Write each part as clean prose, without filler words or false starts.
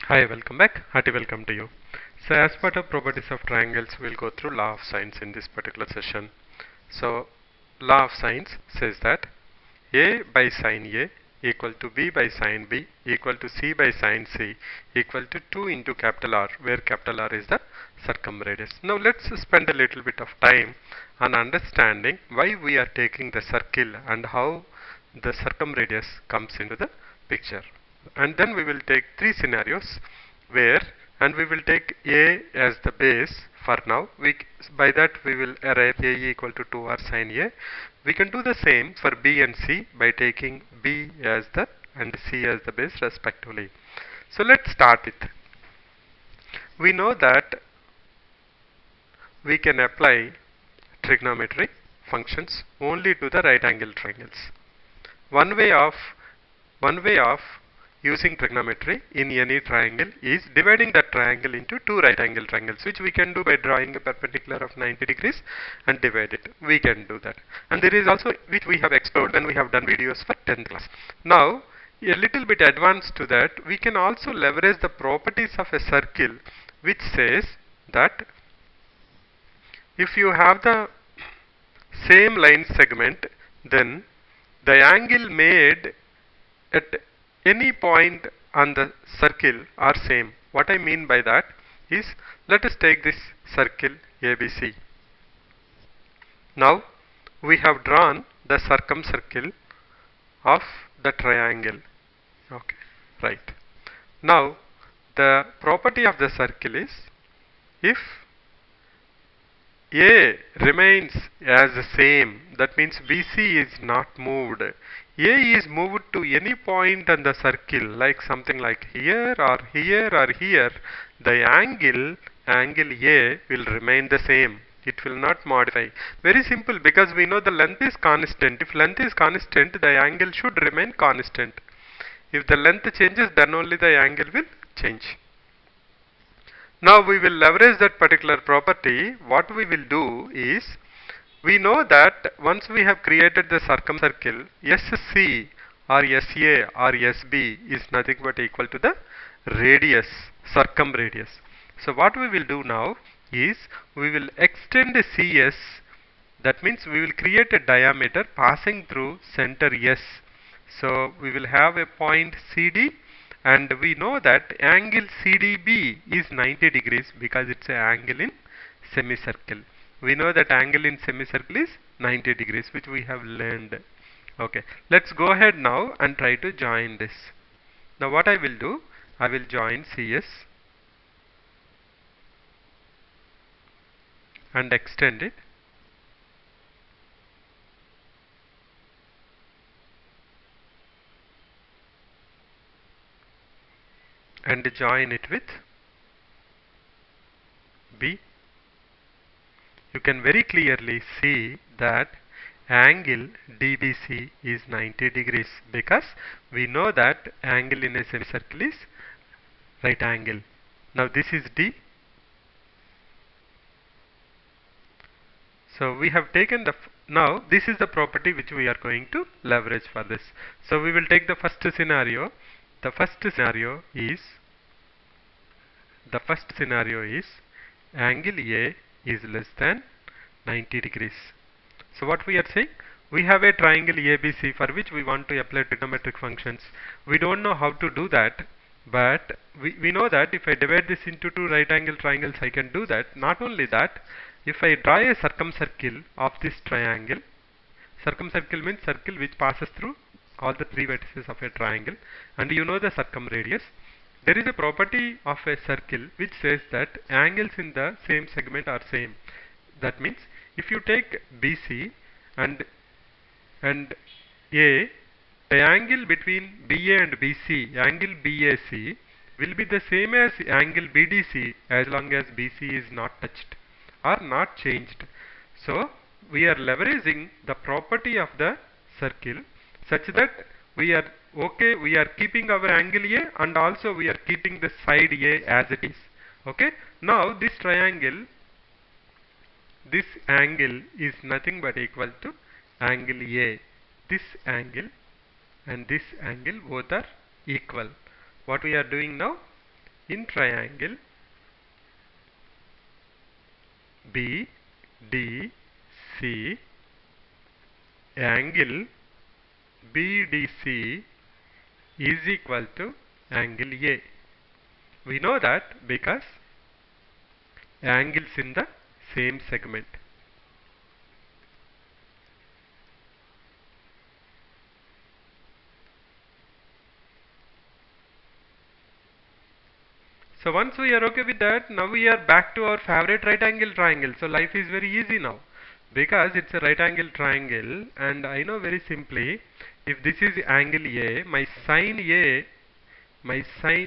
Hi, welcome back. Hearty welcome to you. So, as part of properties of triangles, we'll go through law of sines in this particular session. So, law of sines says that A by sine A equal to B by sine B equal to C by sine C equal to 2 into capital R, where capital R is the circumradius. Now, let's spend a little bit of time on understanding why we are taking the circle and how the circumradius comes into the picture. And then we will take three scenarios where, and we will take A as the base for now. By that we will arrive A equal to 2R sine A. We can do the same for B and C by taking B as the and C as the base respectively. So let's start with. We know that we can apply trigonometry functions only to the right angle triangles. One way of using trigonometry in any triangle is dividing that triangle into two right angle triangles, which we can do by drawing a perpendicular of 90 degrees and divide it. We can do that. And there is also, which we have explored when we have done videos for 10th class. Now, a little bit advanced to that, we can also leverage the properties of a circle, which says that if you have the same line segment, then the angle made at any point on the circle are same. What I mean by that is, let us take this circle ABC. Now we have drawn the circumcircle of the triangle. Okay, right. Now the property of the circle is, if A remains as the same, that means BC is not moved. A is moved to any point on the circle, like something like here or here or here, the angle A will remain the same. It will not modify. Very simple, because we know the length is constant. If length is constant, the angle should remain constant. If the length changes, then only the angle will change. Now we will leverage that particular property. What we will do is, we know that once we have created the circumcircle, SC or SA or SB is nothing but equal to the radius, circumradius. So what we will do now is, we will extend the CS. That means we will create a diameter passing through center S. So we will have a point CD, and we know that angle CDB is 90 degrees because it's an angle in semicircle. We know that angle in semicircle is 90 degrees, which we have learned. Okay, let's go ahead now and try to join this. Now what I will do, I will join CS and extend it. And join it with B. You can very clearly see that angle DBC is 90 degrees, because we know that angle in a semicircle is right angle. Now this is D. So we have taken the, now this is the property which we are going to leverage for this. So we will take the first scenario. The first scenario is angle A is less than 90 degrees. So what we are saying, we have a triangle ABC for which we want to apply trigonometric functions. We don't know how to do that, but we know that if I divide this into two right angle triangles, I can do that. Not only that, if I draw a circumcircle of this triangle, circumcircle means circle which passes through all the three vertices of a triangle, and you know the circumradius. There is a property of a circle which says that angles in the same segment are same. That means if you take BC and A, the angle between BA and BC, angle BAC, will be the same as angle BDC as long as BC is not touched or not changed. So we are leveraging the property of the circle such that we are okay, we are keeping our angle A, and also we are keeping the side A as it is. Okay, now this triangle, this angle is nothing but equal to angle A. This angle and this angle both are equal. What we are doing now, in triangle BDC, angle BDC is equal to angle A. We know that because angles in the same segment. So once we are okay with that, now we are back to our favorite right angle triangle. So life is very easy now because it's a right angle triangle, and I know very simply, if this is angle A,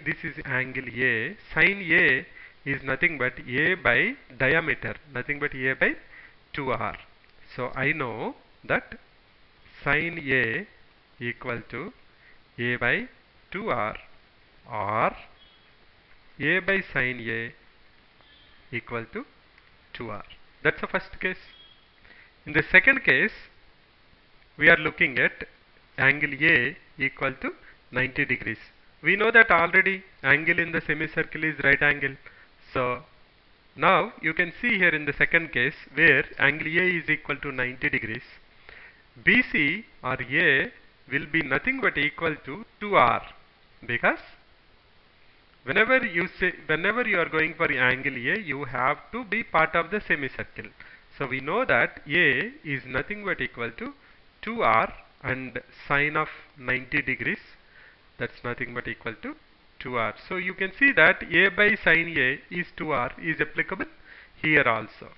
this is angle A, sine A is nothing but A by diameter, nothing but A by 2r. So I know that sine A equal to A by 2r, or A by sine A equal to 2r. That's the first case. In the second case, we are looking at angle A equal to 90 degrees. We know that already angle in the semicircle is right angle. So now you can see here in the second case where angle A is equal to 90 degrees, BC or A will be nothing but equal to 2r, because whenever you are going for angle A, you have to be part of the semicircle. So we know that A is nothing but equal to 2r, and sine of 90 degrees, that's nothing but equal to 2r. So you can see that A by sine A is 2r is applicable here also,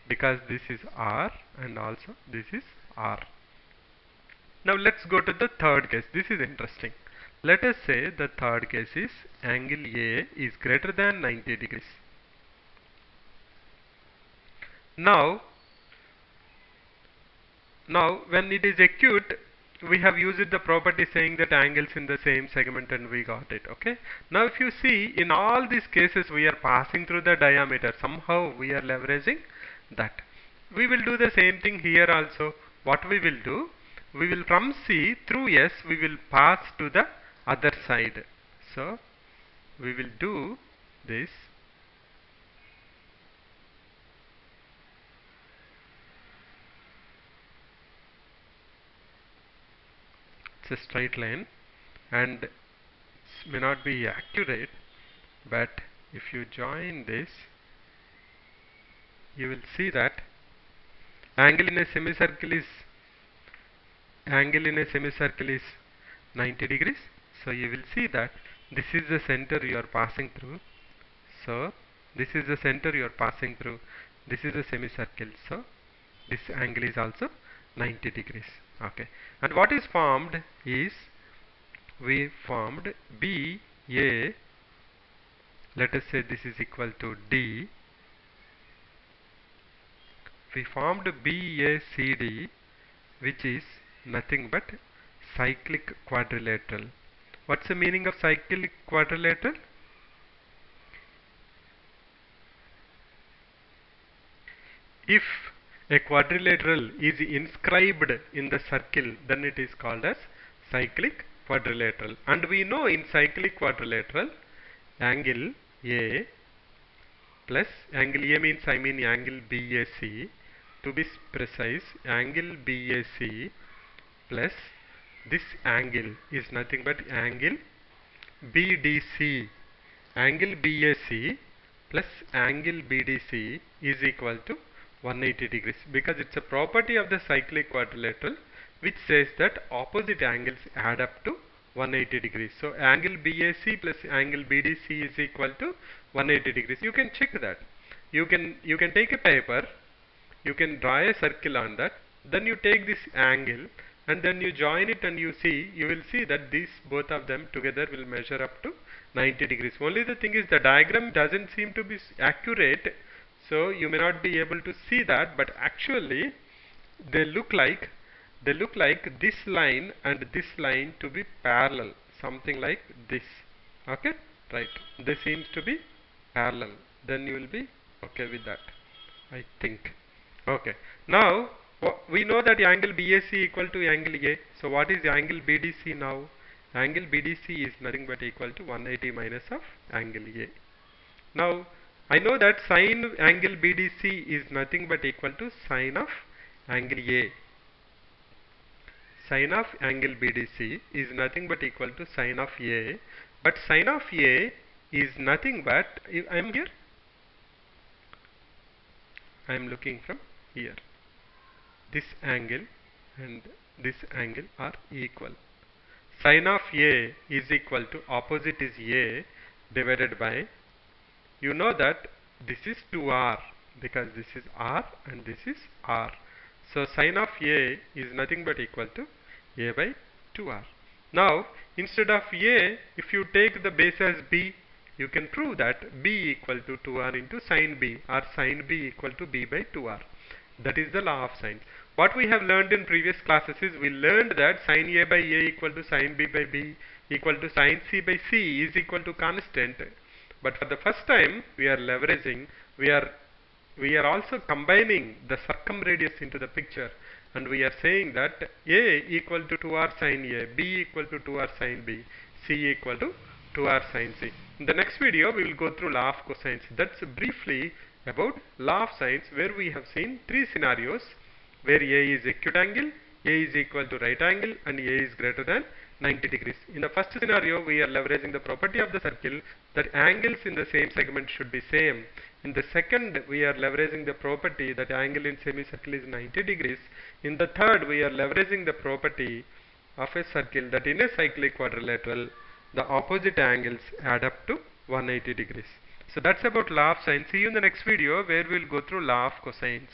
because this is r and also this is r. Now let's go to the third case. This is interesting. Let us say the third case is angle A is greater than 90 degrees. Now when it is acute, we have used the property saying that angles in the same segment, and we got it. Okay. Now if you see, in all these cases we are passing through the diameter. Somehow we are leveraging that. We will do the same thing here also. What we will do, we will from C through S, we will pass to the other side. So we will do this. It's a straight line, and it may not be accurate, but if you join this, you will see that angle in a semicircle is 90 degrees. So you will see that this is the center you are passing through. So this is the center you are passing through. This is the semicircle. So this angle is also 90 degrees. Okay. And what is formed is, we formed BA. Let us say this is equal to D. We formed BACD, which is nothing but cyclic quadrilateral. What's the meaning of cyclic quadrilateral? If a quadrilateral is inscribed in the circle, then it is called as cyclic quadrilateral. And we know in cyclic quadrilateral, angle A plus, angle A means angle BAC, to be precise, angle BAC plus this angle is nothing but angle BDC. Angle BAC plus angle BDC is equal to 180 degrees, because it's a property of the cyclic quadrilateral which says that opposite angles add up to 180 degrees. So angle BAC plus angle BDC is equal to 180 degrees. You can check that. You can take a paper, you can draw a circle on that, then you take this angle and then you join it, and you will see that these both of them together will measure up to 90 degrees. Only the thing is, the diagram doesn't seem to be accurate, so you may not be able to see that, but actually they look like this line and this line to be parallel, something like this. Okay, right, they seems to be parallel. Then you will be okay with that, I think. Okay, now we know that angle BAC equal to angle A. So what is the angle BDC now? Angle BDC is nothing but equal to 180 minus of angle A. Now, I know that sine angle BDC is nothing but equal to sine of angle A. Sine of angle BDC is nothing but equal to sine of A, but sine of A is nothing but, I am here, I am looking from here. This angle and this angle are equal. Sine of A is equal to, opposite is A divided by, you know that this is 2R because this is R and this is R. So sine of A is nothing but equal to A by 2R. Now instead of A, if you take the base as B, you can prove that B equal to 2R into sine B, or sine B equal to B by 2R. That is the law of sines. What we have learned in previous classes is, we learned that sine A by A equal to sine B by B equal to sine C by C is equal to constant. But for the first time, we are leveraging, we are also combining the circumradius into the picture, and we are saying that A equal to 2R sine A, B equal to 2R sine B, C equal to 2R sine C. In the next video, we will go through law of cosines. That's briefly about law of sines, where we have seen three scenarios where A is acute angle, A is equal to right angle, and A is greater than 90 degrees. In the first scenario, we are leveraging the property of the circle that angles in the same segment should be same. In the second, we are leveraging the property that angle in semicircle is 90 degrees. In the third, we are leveraging the property of a circle that in a cyclic quadrilateral, the opposite angles add up to 180 degrees. So that's about law of sines. See you in the next video, where we will go through law of cosines.